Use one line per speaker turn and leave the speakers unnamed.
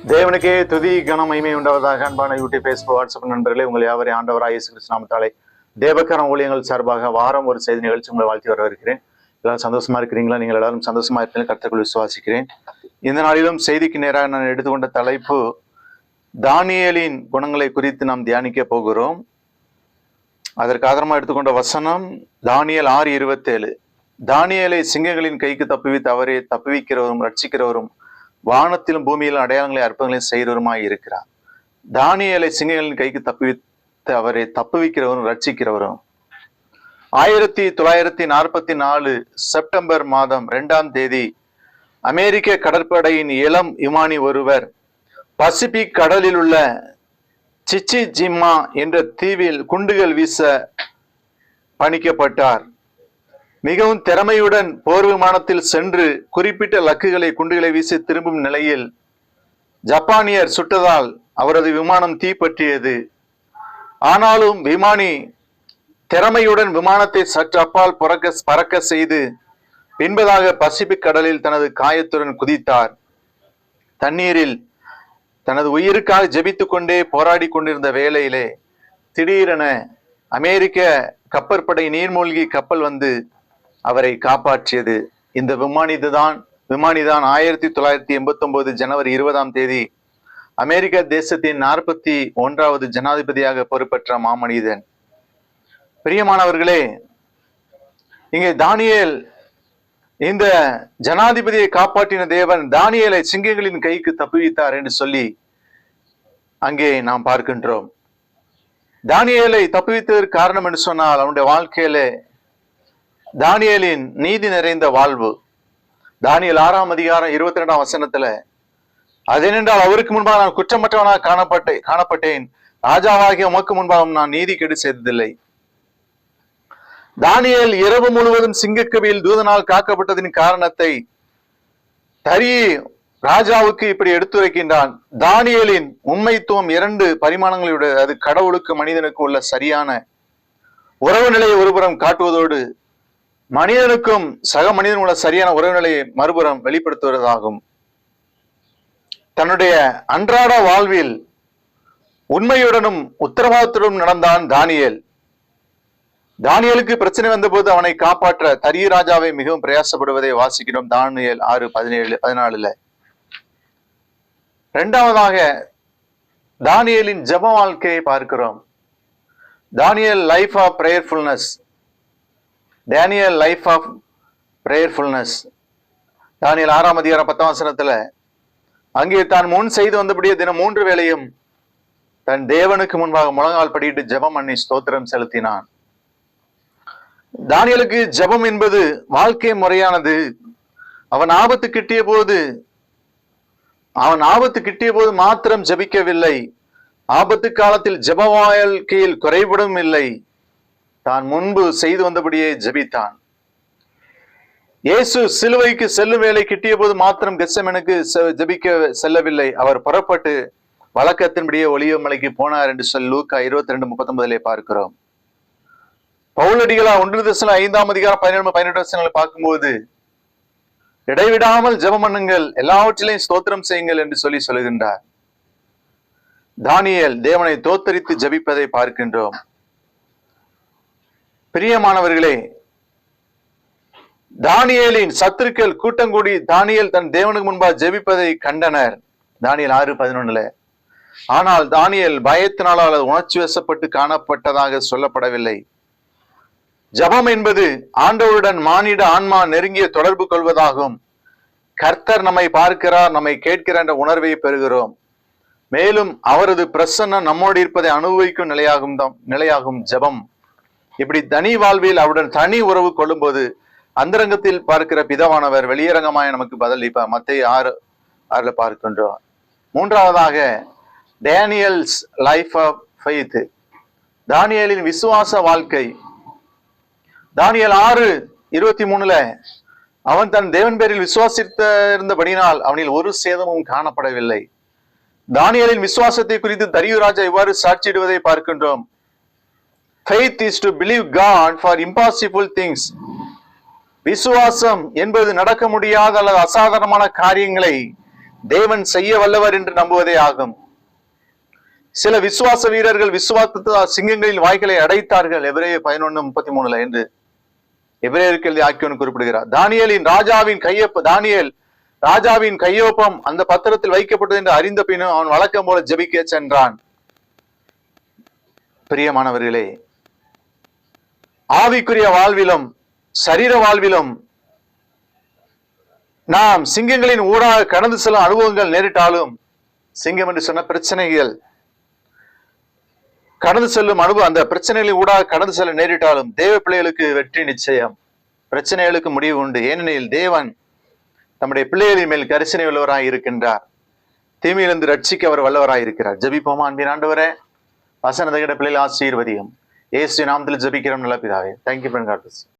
தேவனுக்கே துதி கனம் மகிமை உண்டாவதாக. அன்பான யூடியூப், பேஸ்புக், வாட்ஸ்அப் நண்பர்களே, உங்கள் யாவரையும் ஆண்டவராக இயேசு கிறிஸ்து நாமத்தாலே தேவக்கரம் ஊழியங்கள் சார்பாக வாரம் ஒரு செய்தி நிகழ்ச்சி உங்களை வாழ்த்தி வரவேற்கிறேன். எல்லாரும் சந்தோஷமா இருக்கிறீங்களா? நீங்கள் எல்லாரும் சந்தோஷமா இருப்பீங்க கர்த்தருக்குள் விசுவாசிக்கிறேன். இந்த நாளிலும் செய்திக்கு நேராக நான் எடுத்துக்கொண்ட தலைப்பு தானியேலின் குணங்களை குறித்து நாம் தியானிக்க போகிறோம். அதற்கு ஆதாரமாக எடுத்துக்கொண்ட வசனம் தானியேல் 6:27. தானியேலை சிங்கங்களின் கைக்கு தப்புவித்து அவரே தப்புவிக்கிறவரும் ரட்சிக்கிறவரும் வானத்திலும் பூமியிலும் அடையாளங்களை அற்புதங்களையும் செய்கிறவருமாய் இருக்கிறார். தானியேலை சிங்கங்களின் கைக்கு தப்புவித்து அவரை தப்புவிக்கிறவரும் ரட்சிக்கிறவரும். 1944 செப்டம்பர் மாதம் 2ஆம் தேதி அமெரிக்க கடற்படையின் இளம் விமானி ஒருவர் பசிபிக் கடலில் உள்ள சிச்சிஜிமா என்ற தீவில் குண்டுகள் வீச பணிக்கப்பட்டார். மிகவும் திறமையுடன் போர் விமானத்தில் சென்று குறிப்பிட்ட லக்குகளை குண்டுகளை வீசி திரும்பும் நிலையில் ஜப்பானியர் சுட்டதால் அவரது விமானம் தீப்பற்றியது. ஆனாலும் விமானி திறமையுடன் விமானத்தை சற்று அப்பால் பறக்க செய்து பின்பதாக பசிபிக் கடலில் தனது காயத்துடன் குதித்தார். தண்ணீரில் தனது உயிருக்காக ஜெபித்துக் கொண்டே போராடி கொண்டிருந்த வேளையிலே திடீரென அமெரிக்க கப்பற்படை நீர்மூழ்கி கப்பல் வந்து அவரை காப்பாற்றியது. இந்த விமானிதான் 1989 ஜனவரி 20ஆம் தேதி அமெரிக்க தேசத்தின் 41வது ஜனாதிபதியாக பொறுப்பேற்ற மாமனிதன். பிரியமானவர்களே, இங்கே தானியேல் இந்த ஜனாதிபதியை காப்பாற்றின தேவன் தானியேலை சிங்கங்களின் கைக்கு தப்புவித்தார் என்று சொல்லி அங்கே நாம் பார்க்கின்றோம். தானியேலை தப்புவித்ததற்கு காரணம் என்று சொன்னால் அவனுடைய வாழ்க்கையில தானியேலின் நீதி நிறைந்த வாழ்வு. தானியேல் 6ஆம் அதிகாரம் 22ஆம் வசனத்துல, அதேனென்றால் அவருக்கு முன்பாக நான் குற்றமற்றவனாக காணப்பட்டேன், ராஜாவாகிய உமக்கு முன்பாக நான் நீதி கெடு செய்ததில்லை. தானியேல் இரவு முழுவதும் சிங்கக்கவியில் தூதனால் காக்கப்பட்டதின் காரணத்தை தரியு ராஜாவுக்கு இப்படி எடுத்துரைக்கின்றான். தானியேலின் உண்மைத்துவம் 2 பரிமாணங்களுடைய, அது கடவுளுக்கு மனிதனுக்கு உள்ள சரியான உறவு நிலையை ஒருபுறம் காட்டுவதோடு மனிதனுக்கும் சக மனிதன் உள்ள சரியான உறவு நிலையை மறுபுறம் வெளிப்படுத்துவதாகும். தன்னுடைய அன்றாட வாழ்வில் உண்மையுடனும் உத்தரவாதத்துடனும் நடந்தான் தானியேல். தானியேலுக்கு பிரச்சனை வந்தபோது அவனை காப்பாற்ற தரியு ராஜாவை மிகவும் பிரயாசப்படுவதை வாசிக்கிறோம். தானியேல் 6:17-14. இரண்டாவதாக தானியேலின் ஜெப வாழ்க்கையை பார்க்கிறோம். தானியேல் life of prayerfulness. Daniel life of prayerfulness. தானியேல் 6ஆம் அதிகாரம் 10ஆம் வசனத்துல, அங்கே தான் முன் செய்து வந்தபடியே தினம் 3 வேளையும் தன் தேவனுக்கு முன்பாக முழங்கால் படியிட்டு ஜெபம் பண்ணி ஸ்தோத்திரம் செலுத்தினான். தானியேலுக்கு ஜெபம் என்பது வாழ்க்கை முறையானது. அவன் ஆபத்து கிட்டிய போது மாத்திரம் ஜெபிக்கவில்லை, ஆபத்து காலத்தில் ஜெப வாழ்க்கையில் குறைபடும் இல்லை, தான் முன்பு செய்து வந்தபடியே ஜெபித்தான். இயேசு சிலுவைக்கு செல்லும் வேலை கிட்டிய போது மாத்திரம் கெத்செமனுக்கு ஜெபிக்க செல்லவில்லை, அவர் புறப்பட்டு வழக்கத்தின்படியே ஒலிவ மலைக்கு போனார் என்று சொல்லி லூக்கா 22:39 பார்க்கிறோம். பவுலடிகளா 1 தெசலோனிக்கேயர் 5ஆம் அதிகாரம் 17-18 வசனங்களை பார்க்கும்போது, இடைவிடாமல் ஜெபம் பண்ணுங்கள், எல்லாவற்றிலையும் ஸ்தோத்திரம் செய்யுங்கள் என்று சொல்லி சொல்லுகின்றார். தானியேல் தேவனை தோத்தரித்து ஜெபிப்பதை பார்க்கின்றோம். பிரியமானவர்களே, தானியேலின் சத்துருக்கள் கூட்டங்கூடி தானியேல் தன் தேவனுக்கு முன்பாக ஜெபிப்பதை கண்டனர். தானியேல் 6:11. ஆனால் தானியேல் பயத்தினால் அல்லது உணர்ச்சி வசப்பட்டு காணப்பட்டதாக சொல்லப்படவில்லை. ஜெபம் என்பது ஆண்டவருடன் மானிட ஆன்மா நெருங்கிய தொடர்பு கொள்வதாகும். கர்த்தர் நம்மை பார்க்கிறார், நம்மை கேட்கிறார் என்ற உணர்வை பெறுகிறோம். மேலும் அவரது பிரசன்னம் நம்மோடு இருப்பதை அனுபவிக்கும் நிலையாகும் ஜெபம். இப்படி தனி வாழ்வில் அவருடன் தனி உறவு கொள்ளும்போது அந்தரங்கத்தில் பார்க்கிற பிதாவானவர் வெளியரங்கமாய் நமக்கு பதிலளிப்பார். மத்தேயு 6:6 பார்க்கின்றோம். மூன்றாவதாக டேனியல்ஸ் லைஃப் ஆஃப் ஃபெய்த். தானியேலின் விசுவாச வாழ்க்கை. தானியேல் 6:23 அவன் தன் தேவன் பேரில் விசுவாசித்திருந்தபடியினால் அவனில் ஒரு சேதமும் காணப்படவில்லை. தானியேலின் விசுவாசத்தை குறித்து தரியு ராஜா இவ்வாறு சாட்சியிடுவதை பார்க்கின்றோம். Faith is to believe God for impossible things. விசுவாசம் என்பது நடக்க முடியாத அல்லது அசாதாரணமான காரியங்களை தேவன் செய்ய வல்லவர் என்று நம்புவதே ஆகும். சில விசுவாச வீரர்கள் விசுவாசத்தால் சிங்கங்களின் வாய்களை அடைத்தார்கள், எபிரேயர் 11:33 என்று எபிரேயருக்கு எழுதிய ஆக்கியோன் குறிப்பிடுகிறார். தானியேல் ராஜாவின் கையொப்பம் அந்த பத்திரத்தில் வைக்கப்பட்டது என்று அறிந்த பின்னும் அவன் வழக்கம் போல ஜெபிக்க சென்றான். பிரியமானவர்களே, ஆவிக்குரிய வாழ்விலும் சரீர வாழ்விலும் நாம் சிங்கங்களின் ஊடாக கடந்து செல்லும் அனுபவங்கள் நேரிட்டாலும், சிங்கம் என்று சொன்ன பிரச்சனைகள் கடந்து செல்லும் அனுபவம், அந்த பிரச்சனைகளின் ஊடாக கடந்து செல்ல நேரிட்டாலும் தேவ பிள்ளைகளுக்கு வெற்றி நிச்சயம். பிரச்சனைகளுக்கு முடிவு உண்டு. ஏனெனில் தேவன் நம்முடைய பிள்ளைகளின் மேல் கரிசனை உள்ளவராய் இருக்கின்றார். தீமையிலிருந்து ரட்சிக்க அவர் வல்லவராய் இருக்கிறார். ஜெபிப்போமா? அன்பின் ஆண்டவரே, வசனத்தை பிள்ளைகள் ஆசீர்வதியும். இயேசு நாமத்தில் ஜெபிக்கிறோம் நல்ல பிதாவே. தேங்க்யூ.